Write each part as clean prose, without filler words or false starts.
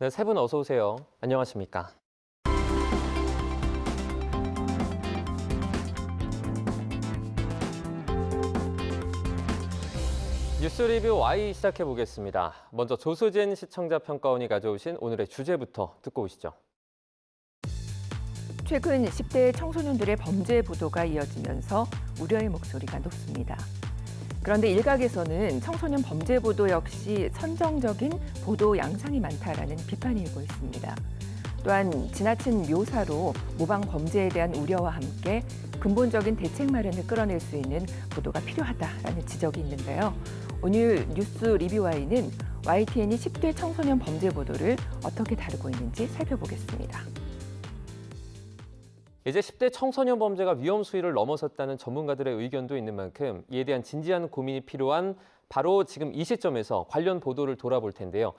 네, 세 분 어서 오세요. 안녕하십니까? 뉴스 리뷰 Y 시작해 보겠습니다. 먼저 조수진 시청자 평가원이 가져오신 오늘의 주제부터 듣고 오시죠. 최근 10대 청소년들의 범죄 보도가 이어지면서 우려의 목소리가 높습니다. 그런데 일각에서는 청소년 범죄 보도 역시 선정적인 보도 양상이 많다라는 비판이 일고 있습니다. 또한 지나친 묘사로 모방 범죄에 대한 우려와 함께 근본적인 대책 마련을 끌어낼 수 있는 보도가 필요하다라는 지적이 있는데요. 오늘 뉴스 리뷰와이는 YTN이 10대 청소년 범죄 보도를 어떻게 다루고 있는지 살펴보겠습니다. 이제 10대 청소년 범죄가 위험 수위를 넘어섰다는 전문가들의 의견도 있는 만큼 이에 대한 진지한 고민이 필요한 바로 지금 이 시점에서 관련 보도를 돌아볼 텐데요.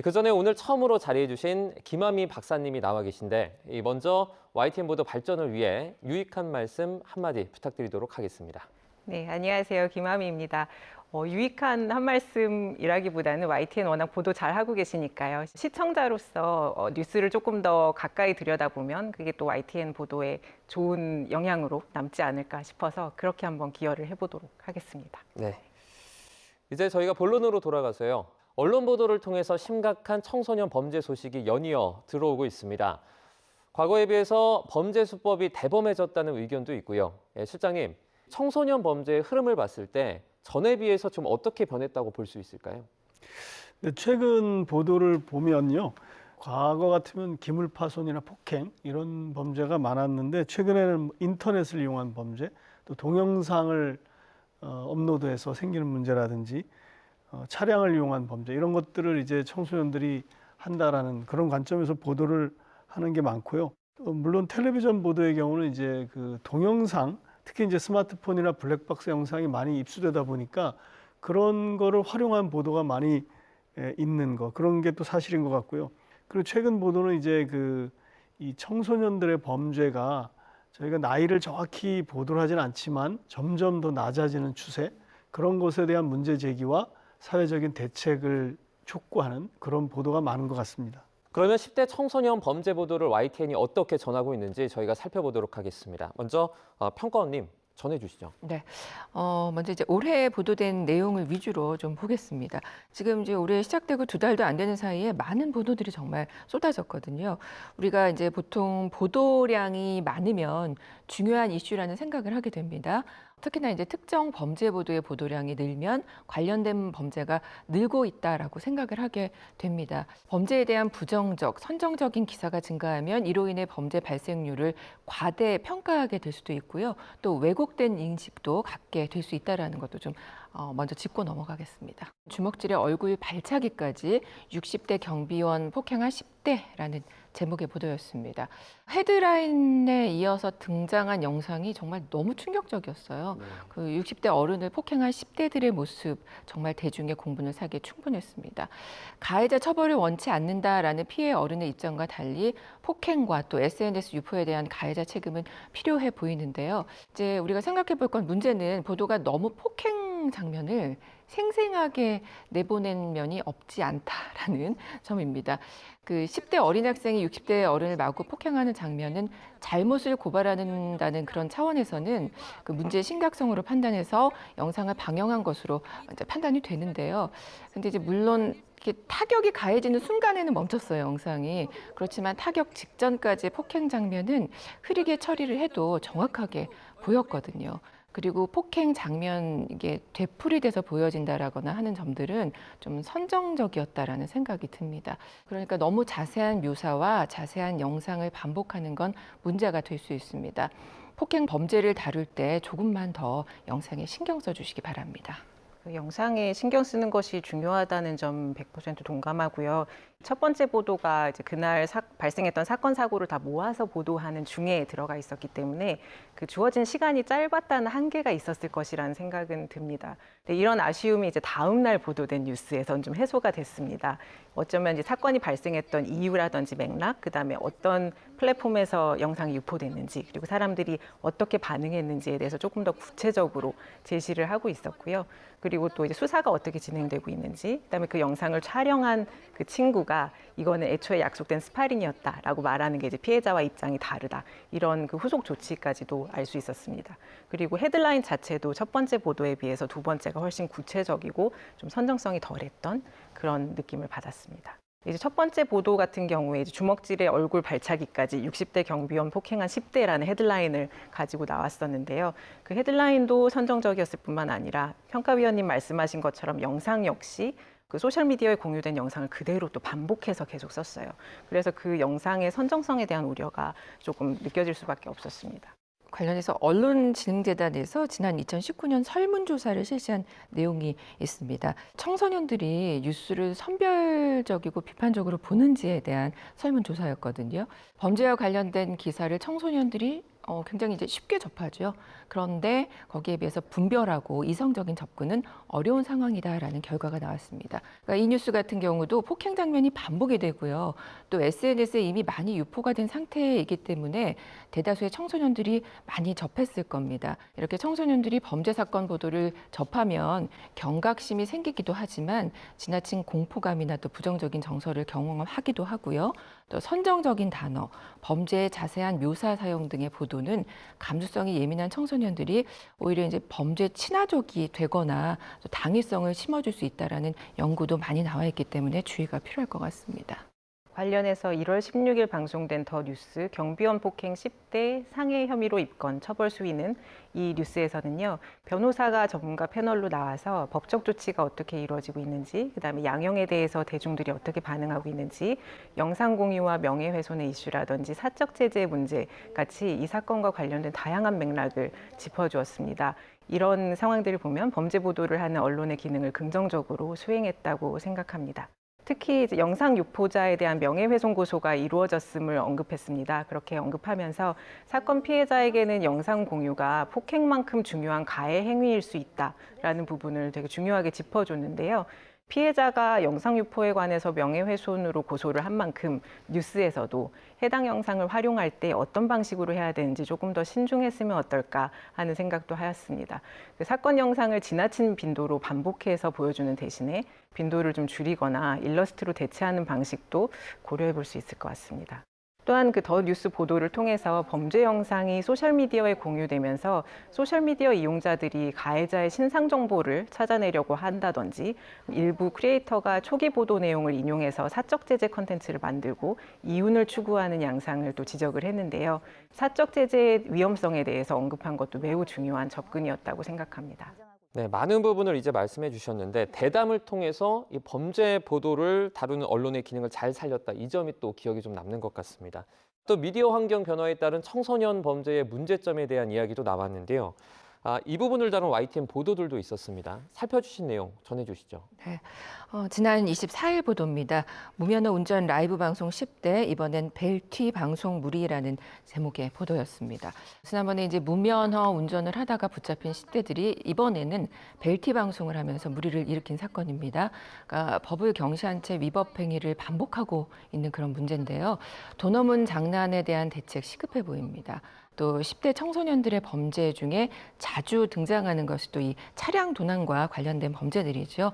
그 전에 오늘 처음으로 자리해 주신 김아미 박사님이 나와 계신데 먼저 YTN 보도 발전을 위해 유익한 말씀 한마디 부탁드리도록 하겠습니다. 네, 안녕하세요. 김아미입니다. 유익한 한 말씀이라기보다는 YTN 워낙 보도 잘 하고 계시니까요. 시청자로서 뉴스를 조금 더 가까이 들여다보면 그게 또 YTN 보도에 좋은 영향으로 남지 않을까 싶어서 그렇게 한번 기여를 해보도록 하겠습니다. 네, 이제 저희가 본론으로 돌아가서요. 언론 보도를 통해서 심각한 청소년 범죄 소식이 연이어 들어오고 있습니다. 과거에 비해서 범죄 수법이 대범해졌다는 의견도 있고요. 실장님, 청소년 범죄의 흐름을 봤을 때 전에 비해서 좀 어떻게 변했다고 볼 수 있을까요? 네, 최근 보도를 보면요. 과거 같으면 기물파손이나 폭행 이런 범죄가 많았는데 최근에는 인터넷을 이용한 범죄, 또 동영상을 업로드해서 생기는 문제라든지 차량을 이용한 범죄 이런 것들을 이제 청소년들이 한다라는 그런 관점에서 보도를 하는 게 많고요. 물론 텔레비전 보도의 경우는 이제 그 동영상 특히 이제 스마트폰이나 블랙박스 영상이 많이 입수되다 보니까 그런 거를 활용한 보도가 많이 있는 거 그런 게 또 사실인 것 같고요. 그리고 최근 보도는 이제 이 청소년들의 범죄가 저희가 나이를 정확히 보도를 하지는 않지만 점점 더 낮아지는 추세 그런 것에 대한 문제 제기와 사회적인 대책을 촉구하는 그런 보도가 많은 것 같습니다. 그러면 10대 청소년 범죄 보도를 YTN이 어떻게 전하고 있는지 저희가 살펴보도록 하겠습니다. 먼저 평가원님 전해주시죠. 네, 먼저 이제 올해 보도된 내용을 위주로 좀 보겠습니다. 지금 이제 올해 시작되고 2달도 안 되는 사이에 많은 보도들이 정말 쏟아졌거든요. 우리가 이제 보통 보도량이 많으면 중요한 이슈라는 생각을 하게 됩니다. 특히나 이제 특정 범죄 보도의 보도량이 늘면 관련된 범죄가 늘고 있다라고 생각을 하게 됩니다. 범죄에 대한 부정적, 선정적인 기사가 증가하면 이로 인해 범죄 발생률을 과대평가하게 될 수도 있고요. 또 왜곡된 인식도 갖게 될 수 있다는 것도 좀 먼저 짚고 넘어가겠습니다. 주먹질의 얼굴 발차기까지 60대 경비원 폭행한 10대라는 제목의 보도였습니다. 헤드라인에 이어서 등장한 영상이 정말 너무 충격적이었어요. 그 60대 어른을 폭행한 10대들의 모습 정말 대중의 공분을 사기에 충분했습니다. 가해자 처벌을 원치 않는다라는 피해 어른의 입장과 달리 폭행과 또 SNS 유포에 대한 가해자 책임은 필요해 보이는데요. 이제 우리가 생각해 볼 건 문제는 보도가 너무 폭행 장면을 생생하게 내보낸 면이 없지 않다라는 점입니다. 그 10대 어린 학생이 60대 어른을 마구 폭행하는 장면은 잘못을 고발한다는 그런 차원에서는 그 문제의 심각성으로 판단해서 영상을 방영한 것으로 이제 판단이 되는데요. 근데 이제 물론 이렇게 타격이 가해지는 순간에는 멈췄어요, 영상이. 그렇지만 타격 직전까지의 폭행 장면은 흐리게 처리를 해도 정확하게 보였거든요. 그리고 폭행 장면 이게 되풀이돼서 보여진다라거나 하는 점들은 좀 선정적이었다라는 생각이 듭니다. 그러니까 너무 자세한 묘사와 자세한 영상을 반복하는 건 문제가 될 수 있습니다. 폭행 범죄를 다룰 때 조금만 더 영상에 신경 써주시기 바랍니다. 그 영상에 신경 쓰는 것이 중요하다는 점 100% 동감하고요. 첫 번째 보도가 이제 그날 발생했던 사건 사고를 다 모아서 보도하는 중에 들어가 있었기 때문에 그 주어진 시간이 짧았다는 한계가 있었을 것이라는 생각은 듭니다. 근데 이런 아쉬움이 이제 다음 날 보도된 뉴스에선 좀 해소가 됐습니다. 어쩌면 이제 사건이 발생했던 이유라든지 맥락, 그다음에 어떤 플랫폼에서 영상이 유포됐는지, 그리고 사람들이 어떻게 반응했는지에 대해서 조금 더 구체적으로 제시를 하고 있었고요. 그리고 또 이제 수사가 어떻게 진행되고 있는지, 그다음에 그 영상을 촬영한 그 친구가 이유가 이거는 애초에 약속된 스파링이었다라고 말하는 게 이제 피해자와 입장이 다르다. 이런 그 후속 조치까지도 알 수 있었습니다. 그리고 헤드라인 자체도 첫 번째 보도에 비해서 두 번째가 훨씬 구체적이고 좀 선정성이 덜했던 그런 느낌을 받았습니다. 이제 첫 번째 보도 같은 경우에 이제 주먹질의 얼굴 발차기까지 60대 경비원 폭행한 10대라는 헤드라인을 가지고 나왔었는데요. 그 헤드라인도 선정적이었을 뿐만 아니라 평가위원님 말씀하신 것처럼 영상 역시 그 소셜미디어에 공유된 영상을 그대로 또 반복해서 계속 썼어요. 그래서 그 영상의 선정성에 대한 우려가 조금 느껴질 수밖에 없었습니다. 관련해서 언론진흥재단에서 지난 2019년 설문조사를 실시한 내용이 있습니다. 청소년들이 뉴스를 선별적이고 비판적으로 보는지에 대한 설문조사였거든요. 범죄와 관련된 기사를 청소년들이 굉장히 이제 쉽게 접하죠. 그런데 거기에 비해서 분별하고 이성적인 접근은 어려운 상황이다라는 결과가 나왔습니다. 그러니까 이 뉴스 같은 경우도 폭행 장면이 반복이 되고요. 또 SNS에 이미 많이 유포가 된 상태이기 때문에 대다수의 청소년들이 많이 접했을 겁니다. 이렇게 청소년들이 범죄 사건 보도를 접하면 경각심이 생기기도 하지만 지나친 공포감이나 또 부정적인 정서를 경험하기도 하고요. 또 선정적인 단어, 범죄의 자세한 묘사 사용 등의 보도는 감수성이 예민한 청소년들이 오히려 이제 범죄 친화적이 되거나 또 당위성을 심어줄 수 있다라는 연구도 많이 나와 있기 때문에 주의가 필요할 것 같습니다. 관련해서 1월 16일 방송된 더 뉴스 경비원 폭행 10대 상해 혐의로 입건 처벌 수위는 이 뉴스에서는요. 변호사가 전문가 패널로 나와서 법적 조치가 어떻게 이루어지고 있는지 그다음에 양형에 대해서 대중들이 어떻게 반응하고 있는지 영상 공유와 명예훼손의 이슈라든지 사적 제재 문제 같이 이 사건과 관련된 다양한 맥락을 짚어주었습니다. 이런 상황들을 보면 범죄 보도를 하는 언론의 기능을 긍정적으로 수행했다고 생각합니다. 특히 이제 영상 유포자에 대한 명예훼손 고소가 이루어졌음을 언급했습니다. 그렇게 언급하면서 사건 피해자에게는 영상 공유가 폭행만큼 중요한 가해 행위일 수 있다라는 부분을 되게 중요하게 짚어줬는데요. 피해자가 영상 유포에 관해서 명예훼손으로 고소를 한 만큼 뉴스에서도 해당 영상을 활용할 때 어떤 방식으로 해야 되는지 조금 더 신중했으면 어떨까 하는 생각도 하였습니다. 그 사건 영상을 지나친 빈도로 반복해서 보여주는 대신에 빈도를 좀 줄이거나 일러스트로 대체하는 방식도 고려해 볼 수 있을 것 같습니다. 또한 그 더 뉴스 보도를 통해서 범죄 영상이 소셜미디어에 공유되면서 소셜미디어 이용자들이 가해자의 신상 정보를 찾아내려고 한다든지 일부 크리에이터가 초기 보도 내용을 인용해서 사적 제재 컨텐츠를 만들고 이윤을 추구하는 양상을 또 지적을 했는데요. 사적 제재의 위험성에 대해서 언급한 것도 매우 중요한 접근이었다고 생각합니다. 네, 많은 부분을 이제 말씀해 주셨는데 대담을 통해서 이 범죄 보도를 다루는 언론의 기능을 잘 살렸다. 이 점이 또 기억이 좀 남는 것 같습니다. 또 미디어 환경 변화에 따른 청소년 범죄의 문제점에 대한 이야기도 나왔는데요. 이 부분을 다룬 YTN 보도들도 있었습니다. 살펴주신 내용 전해주시죠. 네, 지난 24일 보도입니다. 무면허 운전 라이브 방송 10대, 이번엔 벨튀 방송 무리라는 제목의 보도였습니다. 지난번에 이제 무면허 운전을 하다가 붙잡힌 10대들이 이번에는 벨튀 방송을 하면서 무리를 일으킨 사건입니다. 그러니까 법을 경시한 채 위법 행위를 반복하고 있는 그런 문제인데요. 돈 없는 장난에 대한 대책 시급해 보입니다. 또 10대 청소년들의 범죄 중에 자주 등장하는 것이 또 이 차량 도난과 관련된 범죄들이죠.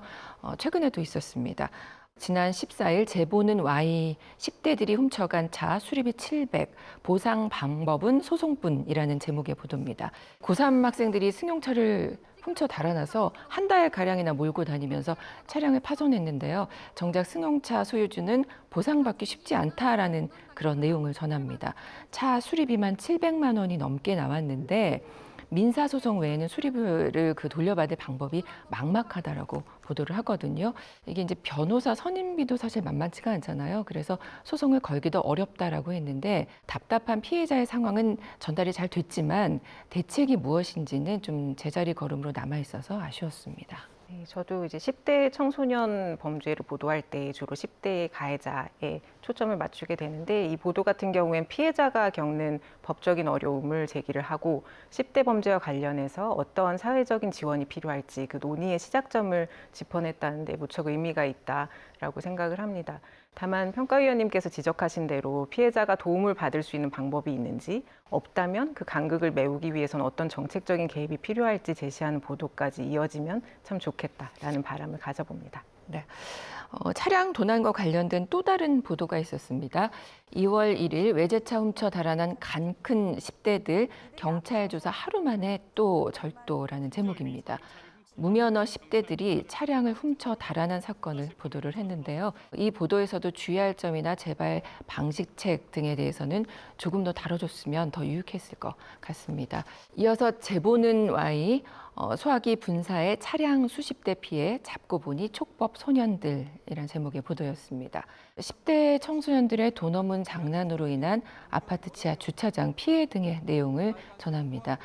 최근에도 있었습니다. 지난 14일 제보는 Y, 10대들이 훔쳐간 차 수리비 700, 보상 방법은 소송뿐이라는 제목의 보도입니다. 고3 학생들이 승용차를 훔쳐 달아나서 한 달가량이나 몰고 다니면서 차량을 파손했는데요. 정작 승용차 소유주는 보상받기 쉽지 않다라는 그런 내용을 전합니다. 차 수리비만 700만 원이 넘게 나왔는데 민사소송 외에는 수리비를 돌려받을 방법이 막막하다라고 보도를 하거든요. 이게 이제 변호사 선임비도 사실 만만치가 않잖아요. 그래서 소송을 걸기도 어렵다라고 했는데 답답한 피해자의 상황은 전달이 잘 됐지만 대책이 무엇인지는 좀 제자리 걸음으로 남아 있어서 아쉬웠습니다. 네, 저도 이제 10대 청소년 범죄를 보도할 때 주로 10대 가해자에 초점을 맞추게 되는데 이 보도 같은 경우엔 피해자가 겪는 법적인 어려움을 제기를 하고 10대 범죄와 관련해서 어떠한 사회적인 지원이 필요할지 그 논의의 시작점을 짚어냈다는 데 무척 의미가 있다라고 생각을 합니다. 다만 평가위원님께서 지적하신 대로 피해자가 도움을 받을 수 있는 방법이 있는지 없다면 그 간극을 메우기 위해서는 어떤 정책적인 개입이 필요할지 제시하는 보도까지 이어지면 참 좋겠다라는 바람을 가져봅니다. 차량 도난과 관련된 또 다른 보도가 있었습니다. 2월 1일 외제차 훔쳐 달아난 간 큰 10대들 경찰 조사 하루 만에 또 절도라는 제목입니다. 무면허 10대들이 차량을 훔쳐 달아난 사건을 보도를 했는데요. 이 보도에서도 주의할 점이나 재발 방지책 등에 대해서는 조금 더 다뤄줬으면 더 유익했을 것 같습니다. 이어서 제보는 Y, 소화기 분사의 차량 수십 대 피해 잡고 보니 촉법 소년들이란 제목의 보도였습니다. 10대 청소년들의 돈 없는 장난으로 인한 아파트 지하 주차장 피해 등의 내용을 전합니다.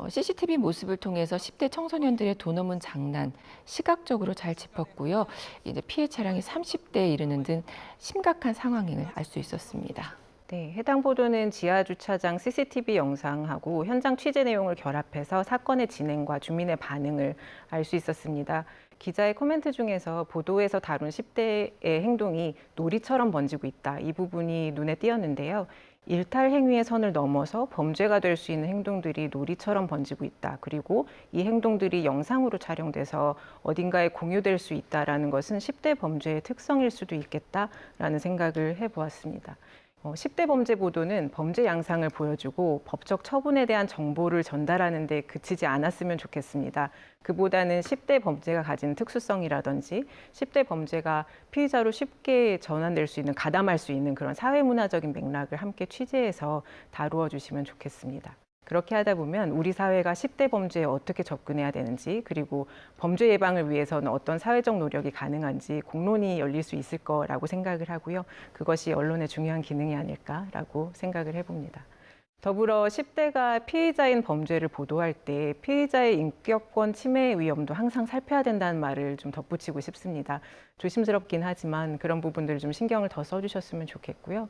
CCTV 모습을 통해서 10대 청소년들의 돈 없는 장난 시각적으로 잘 짚었고요. 이제 피해 차량이 30대에 이르는 등 심각한 상황을 알 수 있었습니다. 네, 해당 보도는 지하 주차장 CCTV 영상하고 현장 취재 내용을 결합해서 사건의 진행과 주민의 반응을 알 수 있었습니다. 기자의 코멘트 중에서 보도에서 다룬 10대의 행동이 놀이처럼 번지고 있다. 이 부분이 눈에 띄었는데요. 일탈 행위의 선을 넘어서 범죄가 될 수 있는 행동들이 놀이처럼 번지고 있다. 그리고 이 행동들이 영상으로 촬영돼서 어딘가에 공유될 수 있다라는 것은 10대 범죄의 특성일 수도 있겠다라는 생각을 해보았습니다. 10대 범죄 보도는 범죄 양상을 보여주고 법적 처분에 대한 정보를 전달하는 데 그치지 않았으면 좋겠습니다. 그보다는 10대 범죄가 가진 특수성이라든지 10대 범죄가 피의자로 쉽게 전환될 수 있는, 가담할 수 있는 그런 사회문화적인 맥락을 함께 취재해서 다루어 주시면 좋겠습니다. 그렇게 하다 보면 우리 사회가 10대 범죄에 어떻게 접근해야 되는지, 그리고 범죄 예방을 위해서는 어떤 사회적 노력이 가능한지 공론이 열릴 수 있을 거라고 생각을 하고요. 그것이 언론의 중요한 기능이 아닐까라고 생각을 해봅니다. 더불어 10대가 피의자인 범죄를 보도할 때 피의자의 인격권 침해 위험도 항상 살펴야 된다는 말을 좀 덧붙이고 싶습니다. 조심스럽긴 하지만 그런 부분들을 좀 신경을 더 써주셨으면 좋겠고요.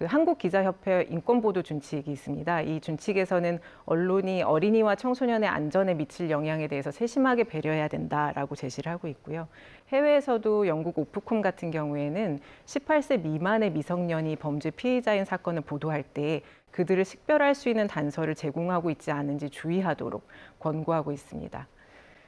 한국기자협회 인권보도 준칙이 있습니다. 이 준칙에서는 언론이 어린이와 청소년의 안전에 미칠 영향에 대해서 세심하게 배려해야 된다라고 제시를 하고 있고요. 해외에서도 영국 오프콤 같은 경우에는 18세 미만의 미성년이 범죄 피의자인 사건을 보도할 때 그들을 식별할 수 있는 단서를 제공하고 있지 않은지 주의하도록 권고하고 있습니다.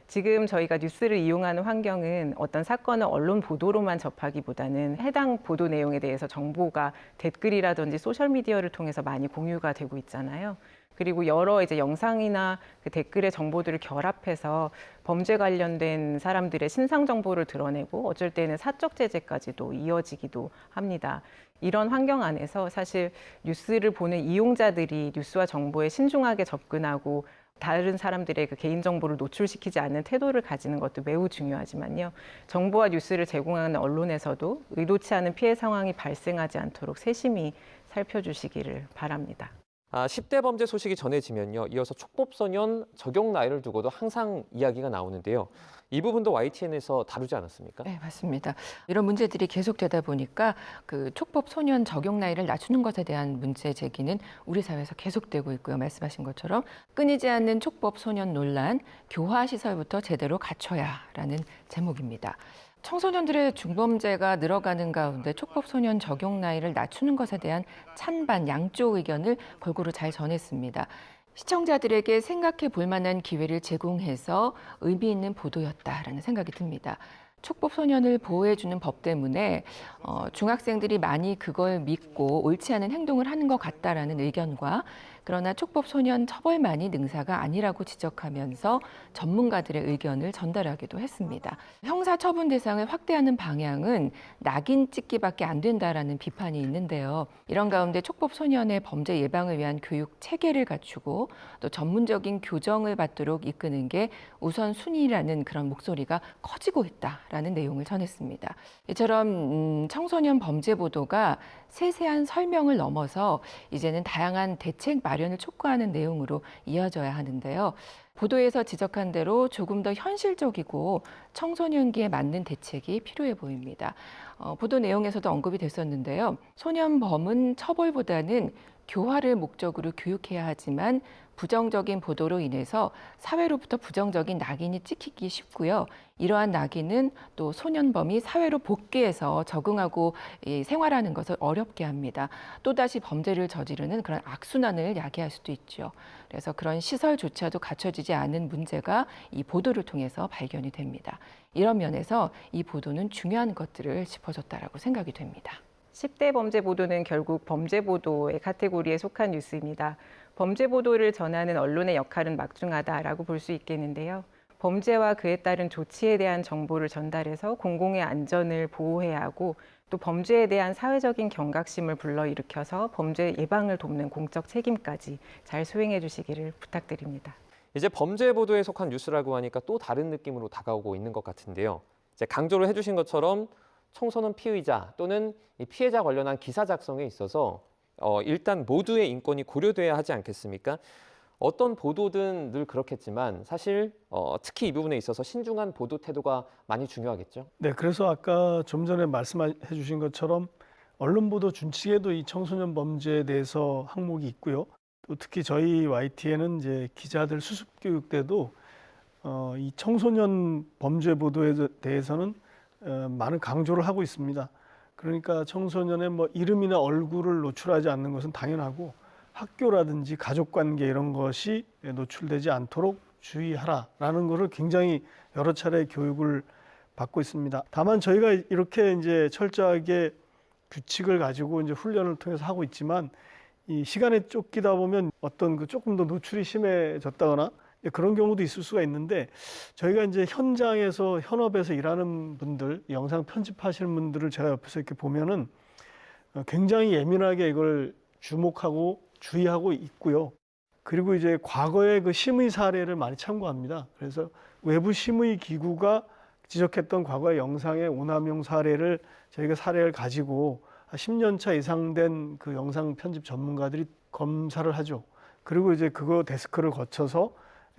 지금 저희가 뉴스를 이용하는 환경은 어떤 사건을 언론 보도로만 접하기보다는 해당 보도 내용에 대해서 정보가 댓글이라든지 소셜미디어를 통해서 많이 공유가 되고 있잖아요. 그리고 여러 이제 영상이나 그 댓글의 정보들을 결합해서 범죄 관련된 사람들의 신상 정보를 드러내고 어쩔 때는 사적 제재까지도 이어지기도 합니다. 이런 환경 안에서 사실 뉴스를 보는 이용자들이 뉴스와 정보에 신중하게 접근하고 다른 사람들의 그 개인정보를 노출시키지 않는 태도를 가지는 것도 매우 중요하지만요. 정보와 뉴스를 제공하는 언론에서도 의도치 않은 피해 상황이 발생하지 않도록 세심히 살펴주시기를 바랍니다. 10대 범죄 소식이 전해지면요. 이어서 촉법소년 적용 나이를 두고도 항상 이야기가 나오는데요. 이 부분도 YTN에서 다루지 않았습니까? 네, 맞습니다. 이런 문제들이 계속되다 보니까 그 촉법 소년 적용 나이를 낮추는 것에 대한 문제 제기는 우리 사회에서 계속되고 있고요. 말씀하신 것처럼 끊이지 않는 촉법 소년 논란, 교화 시설부터 제대로 갖춰야라는 제목입니다. 청소년들의 중범죄가 늘어가는 가운데 촉법 소년 적용 나이를 낮추는 것에 대한 찬반 양쪽 의견을 골고루 잘 전했습니다. 시청자들에게 생각해 볼 만한 기회를 제공해서 의미 있는 보도였다라는 생각이 듭니다. 촉법 소년을 보호해주는 법 때문에 중학생들이 많이 그걸 믿고 옳지 않은 행동을 하는 것 같다라는 의견과 그러나 촉법 소년 처벌만이 능사가 아니라고 지적하면서 전문가들의 의견을 전달하기도 했습니다. 형사 처분 대상을 확대하는 방향은 낙인 찍기밖에 안 된다라는 비판이 있는데요. 이런 가운데 촉법 소년의 범죄 예방을 위한 교육 체계를 갖추고 또 전문적인 교정을 받도록 이끄는 게 우선순위라는 그런 목소리가 커지고 있다라는 내용을 전했습니다. 이처럼 청소년 범죄 보도가 세세한 설명을 넘어서 이제는 다양한 대책 마련을 촉구하는 내용으로 이어져야 하는데요. 보도에서 지적한 대로 조금 더 현실적이고 청소년기에 맞는 대책이 필요해 보입니다. 보도 내용에서도 언급이 됐었는데요. 소년범은 처벌보다는 교화를 목적으로 교육해야 하지만 부정적인 보도로 인해서 사회로부터 부정적인 낙인이 찍히기 쉽고요. 이러한 낙인은 또 소년범이 사회로 복귀해서 적응하고 생활하는 것을 어렵게 합니다. 또다시 범죄를 저지르는 그런 악순환을 야기할 수도 있죠. 그래서 그런 시설조차도 갖춰지지 않은 문제가 이 보도를 통해서 발견이 됩니다. 이런 면에서 이 보도는 중요한 것들을 짚어줬다라고 생각이 됩니다. 10대 범죄 보도는 결국 범죄 보도의 카테고리에 속한 뉴스입니다. 범죄 보도를 전하는 언론의 역할은 막중하다라고 볼 수 있겠는데요. 범죄와 그에 따른 조치에 대한 정보를 전달해서 공공의 안전을 보호해야 하고 또 범죄에 대한 사회적인 경각심을 불러일으켜서 범죄 예방을 돕는 공적 책임까지 잘 수행해 주시기를 부탁드립니다. 이제 범죄 보도에 속한 뉴스라고 하니까 또 다른 느낌으로 다가오고 있는 것 같은데요. 이제 강조를 해주신 것처럼 청소년 피의자 또는 이 피해자 관련한 기사 작성에 있어서 일단 모두의 인권이 고려돼야 하지 않겠습니까? 어떤 보도든 늘 그렇겠지만 사실 특히 이 부분에 있어서 신중한 보도 태도가 많이 중요하겠죠. 네, 그래서 아까 좀 전에 말씀해 주신 것처럼 언론 보도 준칙에도 이 청소년 범죄에 대해서 항목이 있고요. 또 특히 저희 YTN은 이제 기자들 수습 교육 때도 이 청소년 범죄 보도에 대해서는 많은 강조를 하고 있습니다. 그러니까 청소년의 뭐 이름이나 얼굴을 노출하지 않는 것은 당연하고 학교라든지 가족관계 이런 것이 노출되지 않도록 주의하라라는 것을 굉장히 여러 차례 교육을 받고 있습니다. 다만 저희가 이렇게 이제 철저하게 규칙을 가지고 이제 훈련을 통해서 하고 있지만 이 시간에 쫓기다 보면 어떤 그 조금 더 노출이 심해졌다거나 그런 경우도 있을 수가 있는데 저희가 이제 현장에서 현업에서 일하는 분들, 영상 편집하시는 분들을 제가 옆에서 이렇게 보면은 굉장히 예민하게 이걸 주목하고 주의하고 있고요. 그리고 이제 과거의 그 심의 사례를 많이 참고합니다. 그래서 외부 심의 기구가 지적했던 과거의 영상의 오남용 사례를 저희가 사례를 가지고 10년 차 이상 된 그 영상 편집 전문가들이 검사를 하죠. 그리고 이제 그거 데스크를 거쳐서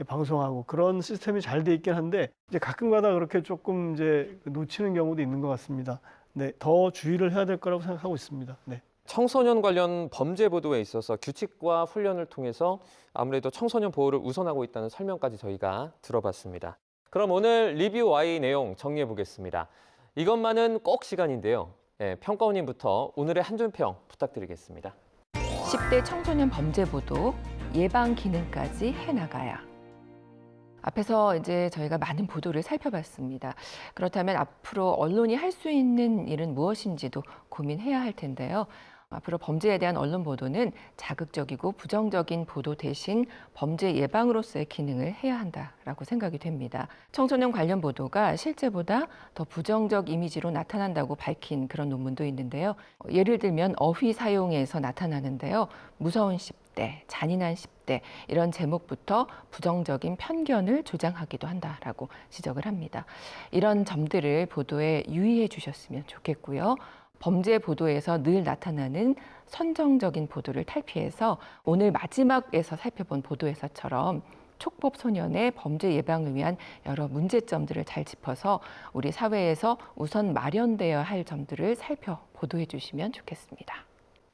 방송하고 그런 시스템이 잘 돼 있긴 한데 이제 가끔가다 그렇게 조금 이제 놓치는 경우도 있는 것 같습니다. 네, 더 주의를 해야 될 거라고 생각하고 있습니다. 네. 청소년 관련 범죄 보도에 있어서 규칙과 훈련을 통해서 아무래도 청소년 보호를 우선하고 있다는 설명까지 저희가 들어봤습니다. 그럼 오늘 리뷰 Y 내용 정리해 보겠습니다. 이것만은 꼭 시간인데요. 평가원님부터 오늘의 한 줄 평 부탁드리겠습니다. 10대 청소년 범죄 보도 예방 기능까지 해나가야. 앞에서 이제 저희가 많은 보도를 살펴봤습니다. 그렇다면 앞으로 언론이 할 수 있는 일은 무엇인지도 고민해야 할 텐데요. 앞으로 범죄에 대한 언론 보도는 자극적이고 부정적인 보도 대신 범죄 예방으로서의 기능을 해야 한다라고 생각이 됩니다. 청소년 관련 보도가 실제보다 더 부정적 이미지로 나타난다고 밝힌 그런 논문도 있는데요. 예를 들면 어휘 사용에서 나타나는데요. 무서운 10대, 잔인한 10대 이런 제목부터 부정적인 편견을 조장하기도 한다라고 지적을 합니다. 이런 점들을 보도에 유의해 주셨으면 좋겠고요. 범죄 보도에서 늘 나타나는 선정적인 보도를 탈피해서 오늘 마지막에서 살펴본 보도에서처럼 촉법 소년의 범죄 예방을 위한 여러 문제점들을 잘 짚어서 우리 사회에서 우선 마련되어야 할 점들을 살펴 보도해 주시면 좋겠습니다.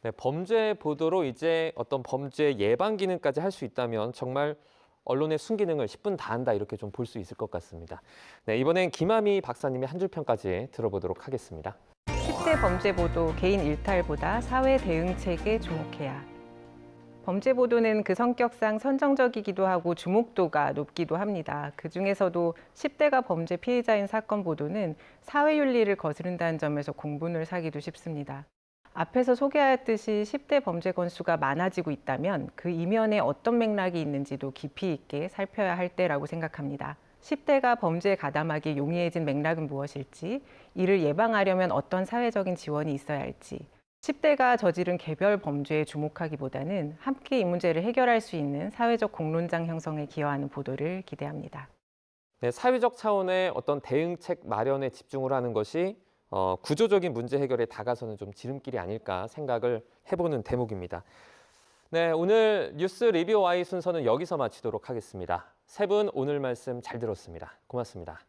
네, 범죄 보도로 이제 어떤 범죄 예방 기능까지 할 수 있다면 정말 언론의 순기능을 10분 다 한다 이렇게 좀 볼 수 있을 것 같습니다. 네, 이번엔 김하미 박사님의 한 줄 평까지 들어보도록 하겠습니다. 10대 범죄 보도 개인 일탈보다 사회 대응책에 주목해야. 범죄 보도는 그 성격상 선정적이기도 하고 주목도가 높기도 합니다. 그중에서도 10대가 범죄 피해자인 사건 보도는 사회윤리를 거스른다는 점에서 공분을 사기도 쉽습니다. 앞에서 소개하였듯이 10대 범죄 건수가 많아지고 있다면 그 이면에 어떤 맥락이 있는지도 깊이 있게 살펴야 할 때라고 생각합니다. 10대가 범죄에 가담하기 용이해진 맥락은 무엇일지, 이를 예방하려면 어떤 사회적인 지원이 있어야 할지, 10대가 저지른 개별 범죄에 주목하기보다는 함께 이 문제를 해결할 수 있는 사회적 공론장 형성에 기여하는 보도를 기대합니다. 네, 사회적 차원의 어떤 대응책 마련에 집중을 하는 것이 구조적인 문제 해결에 다가서는 좀 지름길이 아닐까 생각을 해보는 대목입니다. 네, 오늘 뉴스 리뷰 Y 순서는 여기서 마치도록 하겠습니다. 세 분 오늘 말씀 잘 들었습니다. 고맙습니다.